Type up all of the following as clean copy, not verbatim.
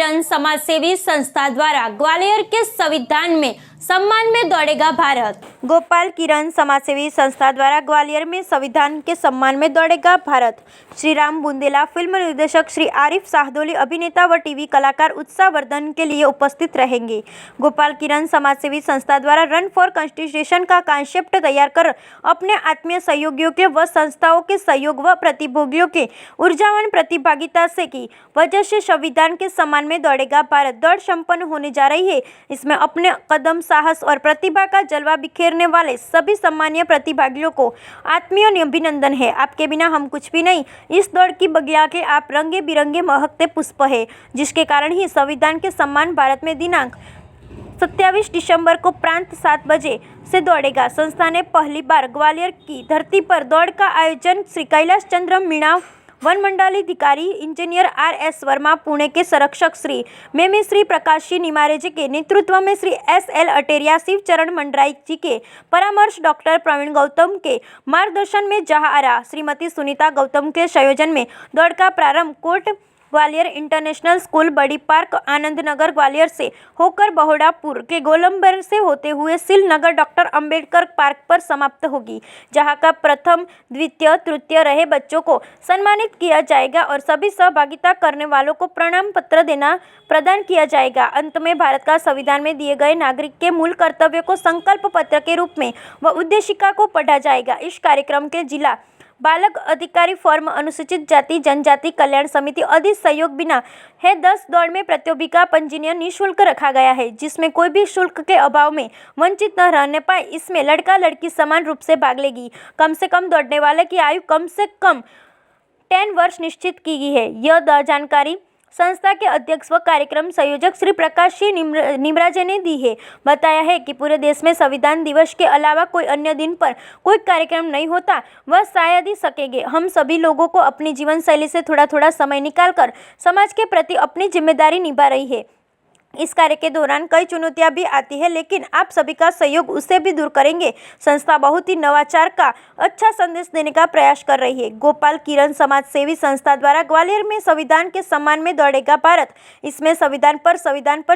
किरण समाज सेवी संस्था द्वारा ग्वालियर के संविधान में सम्मान में दौड़ेगा भारत। गोपाल किरण समाज सेवी संस्था द्वारा ग्वालियर में संविधान के सम्मान में दौड़ेगा भारत। श्री राम बुंदेला, फिल्म निर्देशक श्री आरिफ साहदोली, अभिनेता व टीवी कलाकार उत्साहवर्धन के लिए उपस्थित रहेंगे। गोपाल किरण समाज सेवी संस्था द्वारा रन फॉर कॉन्स्टिट्यूशन का कॉन्सेप्ट तैयार कर अपने आत्मीय सहयोगियों के व संस्थाओं के सहयोग व प्रतिभागियों के ऊर्जावान प्रतिभागिता से की वजह से संविधान के सम्मान में दौड़ेगा भारत दौड़ संपन्न होने जा रही है। इसमें अपने कदम, साहस और प्रतिभा का जलवा बिखेरने वाले सभी सम्मानीय प्रतिभागियों को आत्मीय अभिनंदन है। आपके बिना हम कुछ भी नहीं। इस दौड़ की बगिया के आप रंगे बिरंगे महकते पुष्प है, जिसके कारण ही संविधान के सम्मान भारत में दिनांक 27 दिसंबर को प्रांत 7 बजे से दौड़ेगा। संस्था ने पहली बार ग्वालियर की धरती पर दौड़ का आयोजन श्री कैलाश चंद्र मीणा, वन मंडलाधिकारी इंजीनियर RS वर्मा, पुणे के संरक्षक श्री मेमे श्री प्रकाश जी निमारे जी के नेतृत्व में श्री SL अटेरिया, शिव चरण मंडराई जी के परामर्श, डॉक्टर प्रवीण गौतम के मार्गदर्शन में जहारा, श्रीमती सुनीता गौतम के संयोजन में दौड़ का प्रारंभ कोर्ट ग्वालियर इंटरनेशनल स्कूल, बड़ी पार्क, आनंद नगर ग्वालियर से होकर बहोड़ापुर के गोलंबर से होते हुए सिल नगर डॉक्टर अंबेडकर पार्क पर समाप्त होगी, जहां का प्रथम, द्वितीय, तृतीय रहे बच्चों को सम्मानित किया जाएगा और सभी सहभागिता करने वालों को प्रणाम पत्र प्रदान किया जाएगा। अंत में भारत का संविधान में दिए गए नागरिक के मूल कर्तव्यों को संकल्प पत्र के रूप में व उद्देशिका को पढ़ा जाएगा। इस कार्यक्रम के जिला बालक अधिकारी फॉर्म अनुसूचित जाति जनजाति कल्याण समिति अधिक सहयोग बिना है 10 दौड़ में प्रतियोगिता पंजीयन निःशुल्क रखा गया है, जिसमें कोई भी शुल्क के अभाव में वंचित न रहने पाए। इसमें लड़का लड़की समान रूप से भाग लेगी। कम से कम दौड़ने वाले की आयु कम से कम 10 वर्ष निश्चित की गई है। यह जानकारी संस्था के अध्यक्ष व कार्यक्रम संयोजक श्री प्रकाश जी निमराजे ने दी है। बताया है कि पूरे देश में संविधान दिवस के अलावा कोई अन्य दिन पर कोई कार्यक्रम नहीं होता, वह शायद ही सकेंगे। हम सभी लोगों को अपनी जीवन शैली से थोड़ा थोड़ा समय निकालकर समाज के प्रति अपनी जिम्मेदारी निभा रही है। इस कार्य के दौरान कई चुनौतियां भी आती है, लेकिन आप सभी का सहयोग उसे भी दूर करेंगे। संस्था बहुत ही नवाचार का अच्छा संदेश देने का प्रयास कर रही है। गोपाल किरण समाज सेवी संस्था द्वारा ग्वालियर में संविधान के सम्मान में दौड़ेगा भारत। इसमें संविधान पर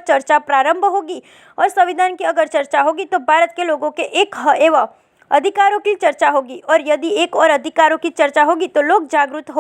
चर्चा प्रारंभ होगी और संविधान की अगर चर्चा होगी तो भारत के लोगों के एक एवं अधिकारों की चर्चा होगी, और यदि एक और अधिकारों की चर्चा होगी तो लोग जागृत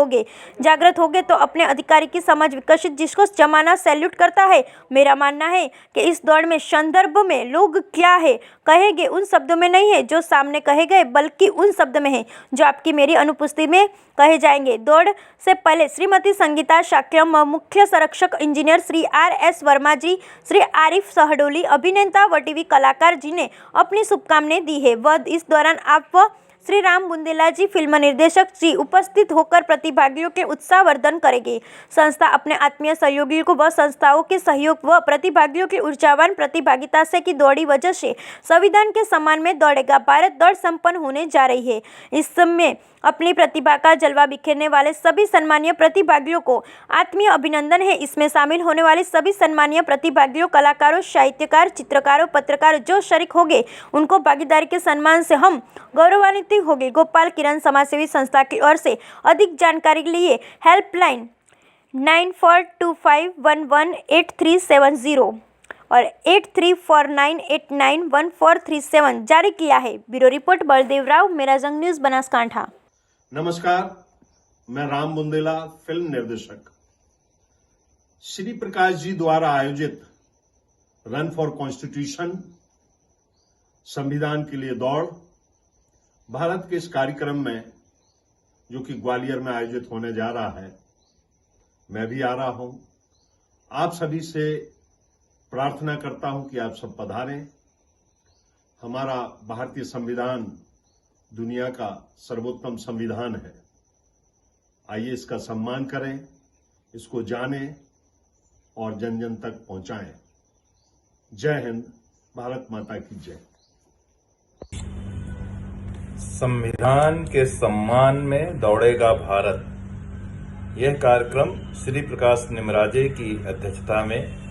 होंगे तो अपने अधिकारी की समझ विकसित, जिसको जमाना सैल्यूट करता है। मेरा मानना है कि इस दौड़ में संदर्भ में लोग क्या है कहेंगे उन शब्दों में नहीं है जो सामने कहे गए, बल्कि उन शब्द में है जो आपकी मेरी अनुपस्थिति में कहे जाएंगे। दौड़ से पहले श्रीमती संगीता शाक्यम, मुख्य संरक्षक इंजीनियर श्री RS वर्मा जी, श्री आरिफ साहदोली, अभिनेता व टीवी कलाकार जी ने अपनी शुभकामनाएं दी है। वह इस दौरान आप व श्री राम बुंदेला जी, फिल्म निर्देशक जी, उपस्थित होकर प्रतिभागियों के उत्साहवर्धन करेंगे। संस्था अपने आत्मीय सहयोगियों को व संस्थाओं के सहयोग व प्रतिभागियों की ऊर्जावान प्रतिभागिता से की दौड़ी वजह से संविधान के सम्मान में दौड़ेगा भारत दौड़ संपन्न होने जा रही है। इस समय अपनी प्रतिभा का जलवा बिखेरने वाले सभी सम्मानीय प्रतिभागियों को आत्मीय अभिनंदन है। इसमें शामिल होने वाले सभी सम्मानीय प्रतिभागियों, कलाकारों, साहित्यकार, चित्रकारों, पत्रकार जो शरीक होंगे, उनको भागीदारी के सम्मान से हम गौरवान्वित होंगे। गोपाल किरण समाज सेवी संस्था की ओर से अधिक जानकारी के लिए हेल्पलाइन 9425118370 और 8349891437 जारी किया है। ब्यूरो रिपोर्ट बलदेव राव, मेरा जंग न्यूज, बनासकांठा। नमस्कार, मैं राम बुंदेला, फिल्म निर्देशक। श्री प्रकाश जी द्वारा आयोजित रन फॉर कॉन्स्टिट्यूशन, संविधान के लिए दौड़, भारत के इस कार्यक्रम में जो कि ग्वालियर में आयोजित होने जा रहा है, मैं भी आ रहा हूं। आप सभी से प्रार्थना करता हूं कि आप सब पधारें। हमारा भारतीय संविधान दुनिया का सर्वोत्तम संविधान है। आइए इसका सम्मान करें, इसको जानें और जन जन तक पहुंचाएं। जय हिंद, भारत माता की जय। संविधान के सम्मान में दौड़ेगा भारत। यह कार्यक्रम श्री प्रकाश निमराजे की अध्यक्षता में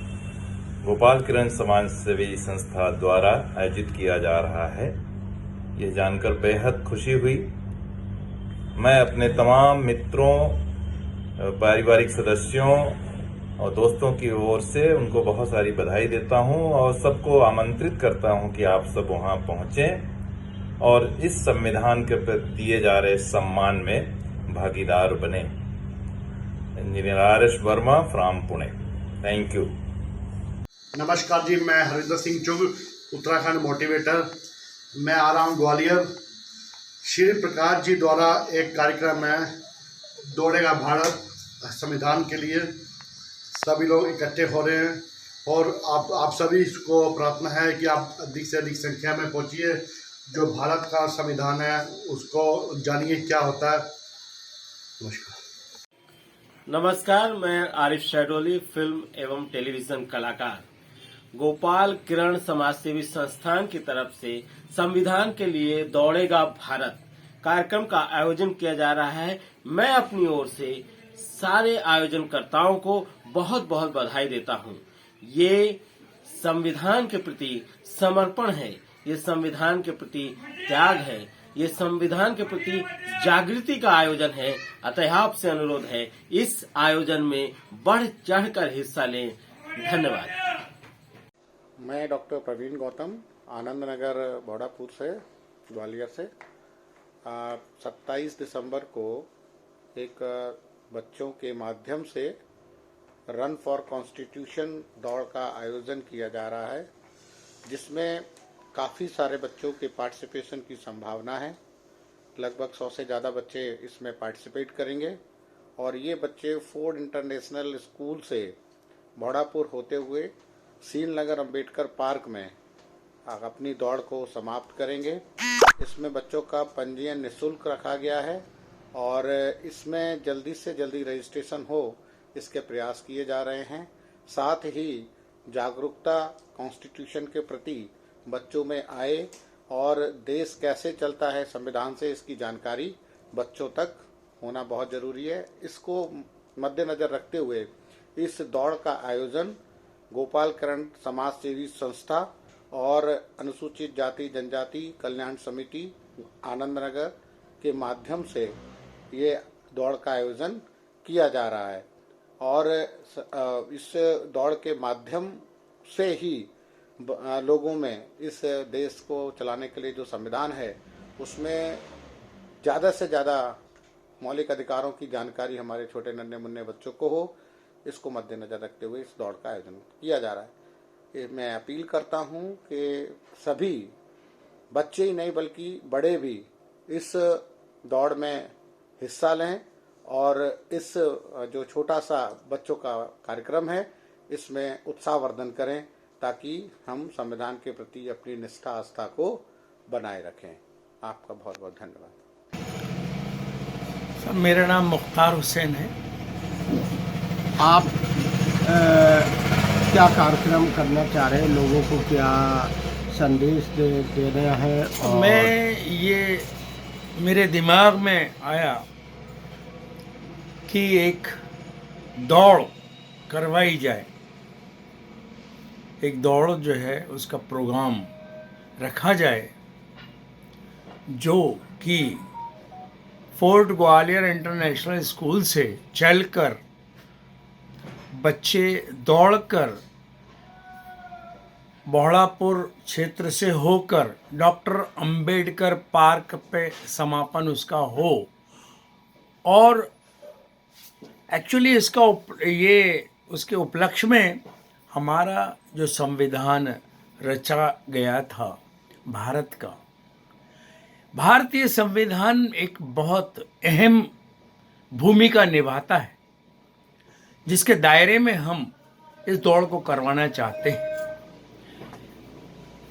गोपाल किरण समाज सेवी संस्था द्वारा आयोजित किया जा रहा है। यह जानकर बेहद खुशी हुई। मैं अपने तमाम मित्रों, पारिवारिक सदस्यों और दोस्तों की ओर से उनको बहुत सारी बधाई देता हूं और सबको आमंत्रित करता हूं कि आप सब वहां पहुंचें और इस संविधान के प्रति दिए जा रहे सम्मान में भागीदार बने। Engineer RS. Verma from Pune. Thank you. नमस्कार जी, मैं हरिंदर सिंह चुग, उत्तराखंड मोटिवेटर। मैं आ रहा हूँ ग्वालियर। श्री प्रकाश जी द्वारा एक कार्यक्रम है, दौड़ेगा भारत संविधान के लिए। सभी लोग इकट्ठे हो रहे हैं और आप सभी को प्रार्थना है कि आप अधिक से अधिक संख्या में पहुंचिए। जो भारत का संविधान है उसको जानिए क्या होता है। नमस्कार। नमस्कार, मैं आरिफ शहडोली, फिल्म एवं टेलीविजन कलाकार। गोपाल किरण समाजसेवी संस्थान की तरफ से संविधान के लिए दौड़ेगा भारत कार्यक्रम का आयोजन किया जा रहा है। मैं अपनी ओर से सारे आयोजनकर्ताओं को बहुत बहुत बधाई देता हूं। ये संविधान के प्रति समर्पण है, ये संविधान के प्रति त्याग है, ये संविधान के प्रति जागृति का आयोजन है। अतः आपसे अनुरोध है, इस आयोजन में बढ़ चढ़कर हिस्सा लें। धन्यवाद। मैं डॉक्टर प्रवीण गौतम, आनंद नगर बौड़ापुर से, ग्वालियर से। 27 दिसंबर को एक बच्चों के माध्यम से रन फॉर कॉन्स्टिट्यूशन दौड़ का आयोजन किया जा रहा है, जिसमें काफ़ी सारे बच्चों के पार्टिसिपेशन की संभावना है। लगभग 100 से ज़्यादा बच्चे इसमें पार्टिसिपेट करेंगे और ये बच्चे फोर्ड इंटरनेशनल स्कूल से बौड़ापुर होते हुए श्रीनगर अंबेडकर पार्क में अपनी दौड़ को समाप्त करेंगे। इसमें बच्चों का पंजीयन निःशुल्क रखा गया है और इसमें जल्दी से जल्दी रजिस्ट्रेशन हो इसके प्रयास किए जा रहे हैं। साथ ही जागरूकता कॉन्स्टिट्यूशन के प्रति बच्चों में आए और देश कैसे चलता है संविधान से, इसकी जानकारी बच्चों तक होना बहुत ज़रूरी है। इसको मद्देनज़र रखते हुए इस दौड़ का आयोजन गोपाल किरण समाज सेवी संस्था और अनुसूचित जाति जनजाति कल्याण समिति आनंद नगर के माध्यम से ये दौड़ का आयोजन किया जा रहा है और इस दौड़ के माध्यम से ही लोगों में इस देश को चलाने के लिए जो संविधान है उसमें ज़्यादा से ज़्यादा मौलिक अधिकारों की जानकारी हमारे छोटे नन्हे मुन्ने बच्चों को हो, इसको मद्देनजर रखते हुए इस दौड़ का आयोजन किया जा रहा है। मैं अपील करता हूं कि सभी बच्चे ही नहीं बल्कि बड़े भी इस दौड़ में हिस्सा लें और इस जो छोटा सा बच्चों का कार्यक्रम है इसमें उत्साहवर्धन करें ताकि हम संविधान के प्रति अपनी निष्ठा आस्था को बनाए रखें। आपका बहुत बहुत धन्यवाद। सर, मेरा नाम मुख्तार हुसैन है। आप क्या कार्यक्रम करना चाह रहे हैं, लोगों को क्या संदेश दे रहे हैं? और मैं ये मेरे दिमाग में आया कि एक दौड़ करवाई जाए, एक दौड़ जो है उसका प्रोग्राम रखा जाए जो कि फोर्ट ग्वालियर इंटरनेशनल स्कूल से चलकर बच्चे दौड़कर बौड़ापुर क्षेत्र से होकर डॉक्टर अंबेडकर पार्क पे समापन उसका हो। और एक्चुअली इसका ये उसके उपलक्ष्य में हमारा जो संविधान रचा गया था भारत का, भारतीय संविधान एक बहुत अहम भूमिका निभाता है जिसके दायरे में हम इस दौड़ को करवाना चाहते हैं।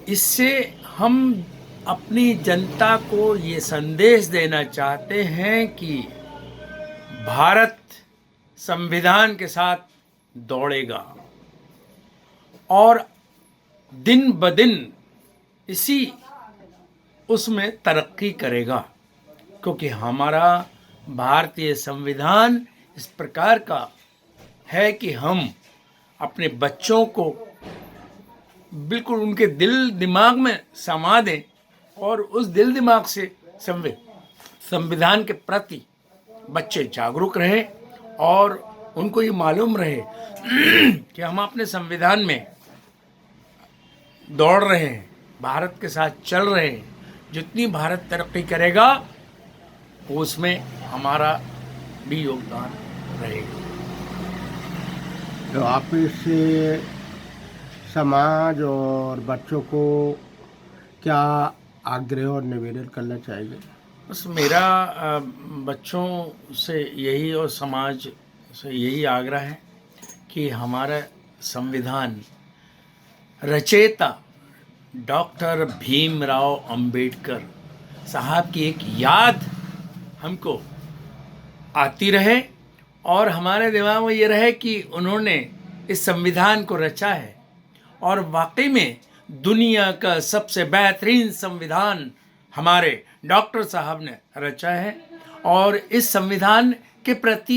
इससे हम अपनी जनता को ये संदेश देना चाहते हैं कि भारत संविधान के साथ दौड़ेगा और दिन ब दिन इसी उसमें तरक्की करेगा, क्योंकि हमारा भारतीय संविधान इस प्रकार का है कि हम अपने बच्चों को बिल्कुल उनके दिल दिमाग में समा दें और उस दिल दिमाग से संविधान के प्रति बच्चे जागरूक रहें और उनको ये मालूम रहे कि हम अपने संविधान में दौड़ रहे हैं, भारत के साथ चल रहे हैं। जितनी भारत तरक्की करेगा उसमें हमारा भी योगदान रहेगा। तो आप इससे समाज और बच्चों को क्या आग्रह और निवेदन करना चाहिए? बस मेरा बच्चों से यही और समाज से यही आग्रह है कि हमारा संविधान रचयिता डॉक्टर भीमराव अंबेडकर साहब की एक याद हमको आती रहे और हमारे दिमाग में ये रहे कि उन्होंने इस संविधान को रचा है और वाकई में दुनिया का सबसे बेहतरीन संविधान हमारे डॉक्टर साहब ने रचा है और इस संविधान के प्रति